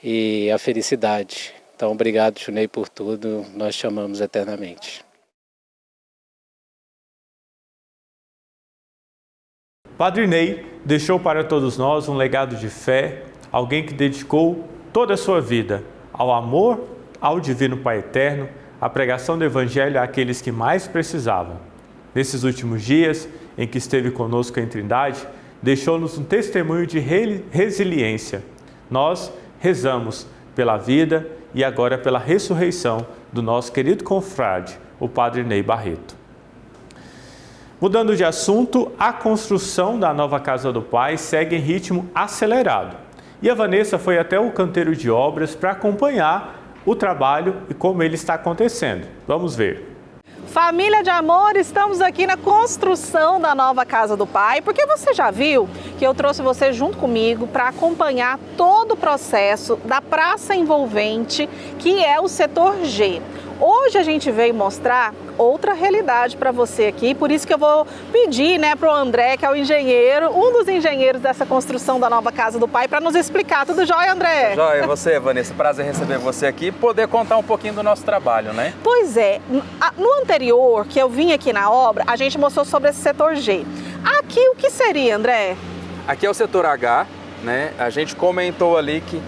e a felicidade. Então, obrigado, Chunei, por tudo. Nós te amamos eternamente. Padre Ney deixou para todos nós um legado de fé, alguém que dedicou toda a sua vida ao amor, ao Divino Pai Eterno, à pregação do Evangelho àqueles que mais precisavam. Nesses últimos dias em que esteve conosco em Trindade, deixou-nos um testemunho de resiliência. Nós rezamos pela vida e agora pela ressurreição do nosso querido confrade, o Padre Ney Barreto. Mudando de assunto, a construção da nova Casa do Pai segue em ritmo acelerado. E a Vanessa foi até o canteiro de obras para acompanhar o trabalho e como ele está acontecendo. Vamos ver. Família de amor, estamos aqui na construção da nova Casa do Pai, porque você já viu que eu trouxe você junto comigo para acompanhar todo o processo da praça envolvente, que é o setor G. Hoje a gente veio mostrar outra realidade para você aqui, por isso que eu vou pedir, né, para o André, que é o engenheiro, um dos engenheiros dessa construção da nova casa do pai, para nos explicar. Tudo jóia, André? Jóia, você, Vanessa, prazer receber você aqui e poder contar um pouquinho do nosso trabalho, né? Pois é, no anterior, que eu vim aqui na obra, a gente mostrou sobre esse setor G. Aqui o que seria, André? Aqui é o setor H, né? A gente comentou ali que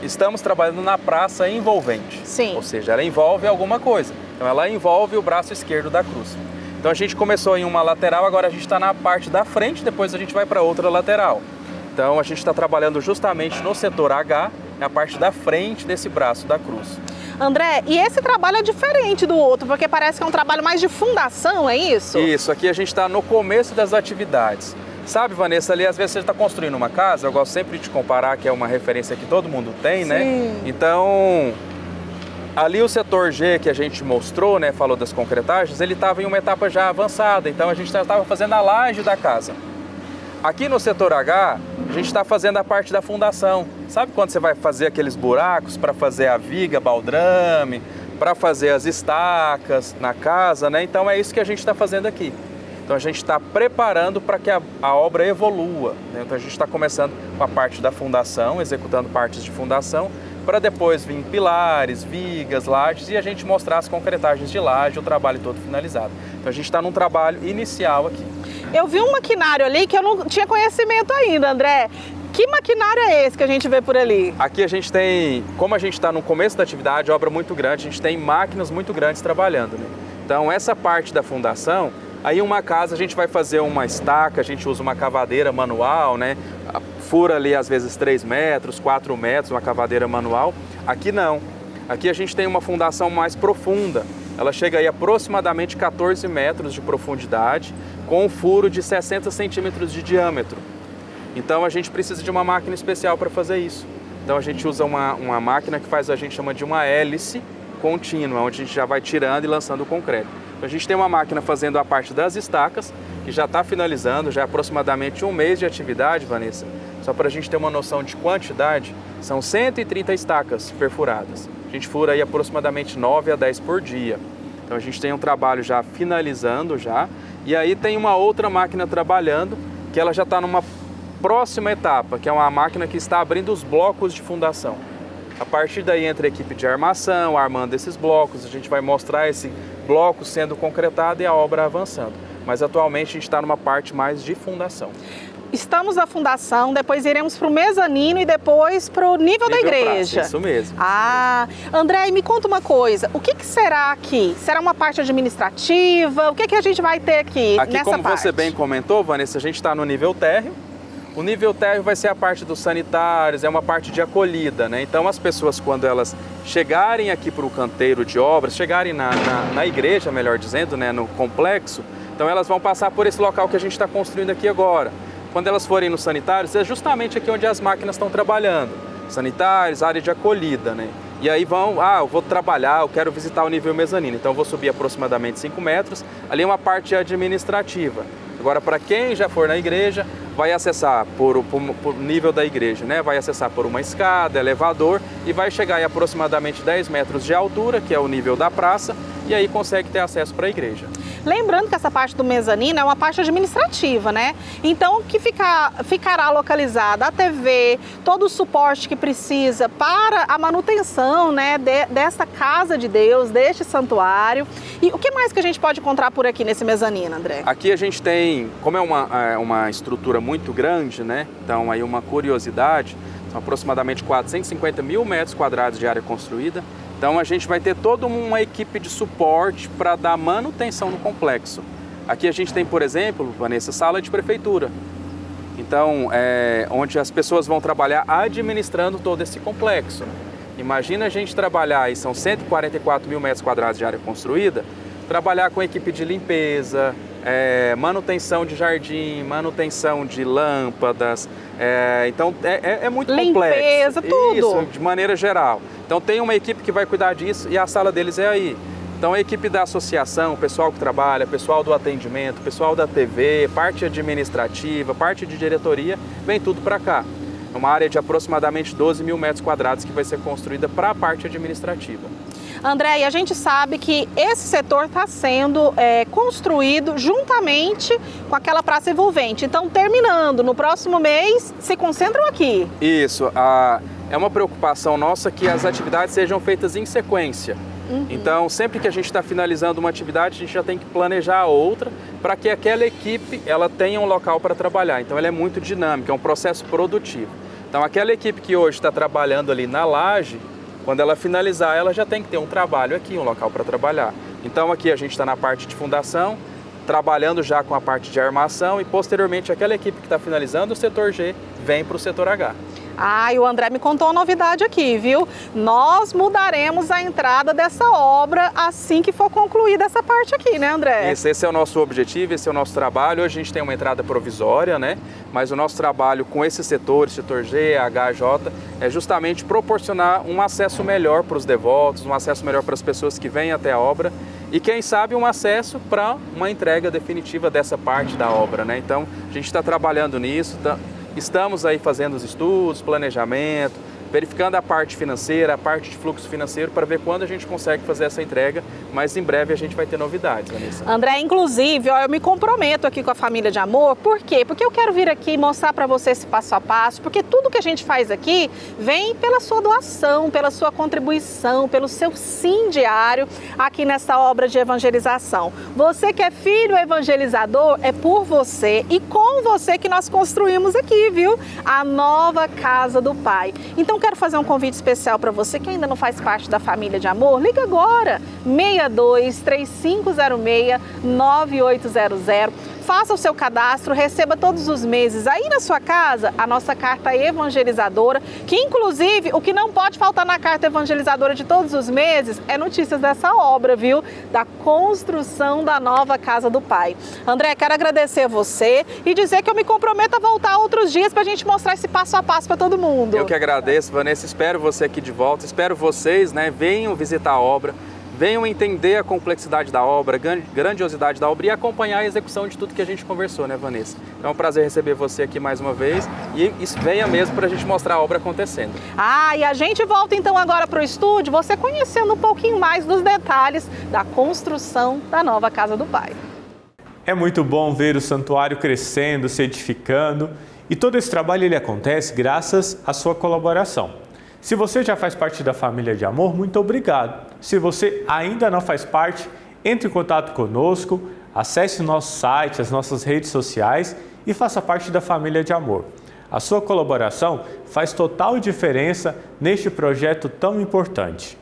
estamos trabalhando na praça envolvente. Sim. Ou seja, ela envolve alguma coisa. Então ela envolve o braço esquerdo da cruz. Então a gente começou em uma lateral, agora a gente está na parte da frente, depois a gente vai para outra lateral. Então a gente está trabalhando justamente no setor H, na parte da frente desse braço da cruz. André, e esse trabalho é diferente do outro, porque parece que é um trabalho mais de fundação, é isso? Isso, aqui a gente está no começo das atividades. Sabe, Vanessa, ali às vezes você está construindo uma casa, eu gosto sempre de comparar, que é uma referência que todo mundo tem, né? Sim. Então, ali o setor G que a gente mostrou, né, falou das concretagens, ele estava em uma etapa já avançada, então a gente estava fazendo a laje da casa. Aqui no setor H, a gente está fazendo a parte da fundação. Sabe quando você vai fazer aqueles buracos para fazer a viga, baldrame, para fazer as estacas na casa, né? Então é isso que a gente está fazendo aqui. Então a gente está preparando para que a obra evolua, né? Então a gente está começando com a parte da fundação, executando partes de fundação, para depois vir pilares, vigas, lajes e a gente mostrar as concretagens de laje, o trabalho todo finalizado. Então a gente está num trabalho inicial aqui. Eu vi um maquinário ali que eu não tinha conhecimento ainda, André. Que maquinário é esse que a gente vê por ali? Aqui a gente tem, como a gente está no começo da atividade, obra muito grande, a gente tem máquinas muito grandes trabalhando, né? Então essa parte da fundação, aí uma casa a gente vai fazer uma estaca, a gente usa uma cavadeira manual, né? Fura ali às vezes 3 metros, 4 metros, uma cavadeira manual. Aqui não, aqui a gente tem uma fundação mais profunda. Ela chega aí aproximadamente 14 metros de profundidade, com um furo de 60 centímetros de diâmetro. Então a gente precisa de uma máquina especial para fazer isso. Então a gente usa uma máquina que a gente chama de uma hélice contínua, onde a gente já vai tirando e lançando o concreto. Então a gente tem uma máquina fazendo a parte das estacas, que já está finalizando, já é aproximadamente 1 mês de atividade, Vanessa. Só para a gente ter uma noção de quantidade, são 130 estacas perfuradas. A gente fura aí aproximadamente 9 a 10 por dia. Então a gente tem um trabalho já finalizando já, e aí tem uma outra máquina trabalhando, que ela já está numa próxima etapa, que é uma máquina que está abrindo os blocos de fundação. A partir daí entra a equipe de armação, armando esses blocos, a gente vai mostrar esse bloco sendo concretado e a obra avançando. Mas atualmente a gente está numa parte mais de fundação. Estamos na fundação, depois iremos para o mezanino e depois para o nível da igreja. Praça, isso mesmo. André, me conta uma coisa, o que será aqui? Será uma parte administrativa? O que a gente vai ter aqui nessa parte? Aqui, como você bem comentou, Vanessa, a gente está no nível térreo. O nível térreo vai ser a parte dos sanitários, é uma parte de acolhida, né? Então as pessoas, quando elas chegarem aqui para o canteiro de obras, chegarem na igreja, melhor dizendo, né, no complexo, então elas vão passar por esse local que a gente está construindo aqui agora. Quando elas forem nos sanitários, é justamente aqui onde as máquinas estão trabalhando. Sanitários, área de acolhida, né? E aí eu vou trabalhar, eu quero visitar o nível mezanino, então eu vou subir aproximadamente 5 metros, ali é uma parte administrativa. Agora, para quem já for na igreja, vai acessar por nível da igreja, né? Vai acessar por uma escada, elevador e vai chegar em aproximadamente 10 metros de altura, que é o nível da praça, e aí consegue ter acesso para a igreja. Lembrando que essa parte do mezanino é uma parte administrativa, né? Então, que ficará localizada a TV, todo o suporte que precisa para a manutenção, né, desta casa de Deus, deste santuário. E o que mais que a gente pode encontrar por aqui nesse mezanino, André? Aqui a gente tem, como é uma estrutura muito grande, né? Então, aí uma curiosidade, são aproximadamente 450 mil metros quadrados de área construída. Então a gente vai ter toda uma equipe de suporte para dar manutenção no complexo. Aqui a gente tem, por exemplo, Vanessa, sala de prefeitura. Então, onde as pessoas vão trabalhar administrando todo esse complexo. Imagina a gente trabalhar, aí são 144 mil metros quadrados de área construída, trabalhar com equipe de limpeza, manutenção de jardim, manutenção de lâmpadas, então é muito complexo. Limpeza, tudo. Isso, de maneira geral. Então tem uma equipe que vai cuidar disso e a sala deles é aí. Então a equipe da associação, o pessoal que trabalha, o pessoal do atendimento, o pessoal da TV, parte administrativa, parte de diretoria, vem tudo para cá. É uma área de aproximadamente 12 mil metros quadrados que vai ser construída para a parte administrativa. André, e a gente sabe que esse setor está sendo construído juntamente com aquela praça envolvente. Então, terminando, no próximo mês, se concentram aqui. Isso, é uma preocupação nossa que as atividades sejam feitas em sequência. Então, sempre que a gente está finalizando uma atividade, a gente já tem que planejar a outra para que aquela equipe ela tenha um local para trabalhar. Então, ela é muito dinâmica, é um processo produtivo. Então, aquela equipe que hoje está trabalhando ali na laje, quando ela finalizar, ela já tem que ter um trabalho aqui, um local para trabalhar. Então, aqui a gente está na parte de fundação, trabalhando já com a parte de armação e, posteriormente, aquela equipe que está finalizando o setor G vem para o setor H. E o André me contou uma novidade aqui, viu? Nós mudaremos a entrada dessa obra assim que for concluída essa parte aqui, né, André? Esse é o nosso objetivo, esse é o nosso trabalho. Hoje a gente tem uma entrada provisória, né? Mas o nosso trabalho com esse setor G, H, J, é justamente proporcionar um acesso melhor para os devotos, um acesso melhor para as pessoas que vêm até a obra e, quem sabe, um acesso para uma entrega definitiva dessa parte da obra, né? Então, a gente está trabalhando nisso, estamos aí fazendo os estudos, planejamento, verificando a parte financeira, a parte de fluxo financeiro para ver quando a gente consegue fazer essa entrega, mas em breve a gente vai ter novidades, Vanessa. André, inclusive, eu me comprometo aqui com a Família de Amor, por quê? Porque eu quero vir aqui mostrar para você esse passo a passo, porque tudo que a gente faz aqui vem pela sua doação, pela sua contribuição, pelo seu sim diário aqui nessa obra de evangelização. Você que é filho evangelizador, é por você e com você que nós construímos aqui, viu? A nova casa do Pai. Então, quero fazer um convite especial para você que ainda não faz parte da Família de Amor. Liga agora, 62-3506-9800. Faça o seu cadastro, receba todos os meses aí na sua casa a nossa carta evangelizadora, que inclusive o que não pode faltar na carta evangelizadora de todos os meses é notícias dessa obra, viu? Da construção da nova casa do Pai. André, quero agradecer a você e dizer que eu me comprometo a voltar outros dias para a gente mostrar esse passo a passo para todo mundo. Eu que agradeço, Vanessa, espero você aqui de volta, espero vocês, né, venham visitar a obra, venham entender a complexidade da obra, a grandiosidade da obra e acompanhar a execução de tudo que a gente conversou, né, Vanessa? É um prazer receber você aqui mais uma vez e venha mesmo para a gente mostrar a obra acontecendo. E a gente volta então agora para o estúdio, você conhecendo um pouquinho mais dos detalhes da construção da nova casa do Pai. É muito bom ver o santuário crescendo, se edificando, e todo esse trabalho ele acontece graças à sua colaboração. Se você já faz parte da Família de Amor, muito obrigado. Se você ainda não faz parte, entre em contato conosco, acesse o nosso site, as nossas redes sociais e faça parte da Família de Amor. A sua colaboração faz total diferença neste projeto tão importante.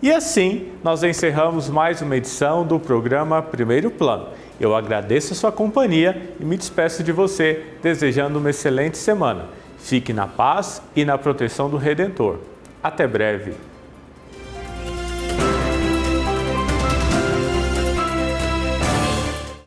E assim, nós encerramos mais uma edição do programa Primeiro Plano. Eu agradeço a sua companhia e me despeço de você, desejando uma excelente semana. Fique na paz e na proteção do Redentor. Até breve.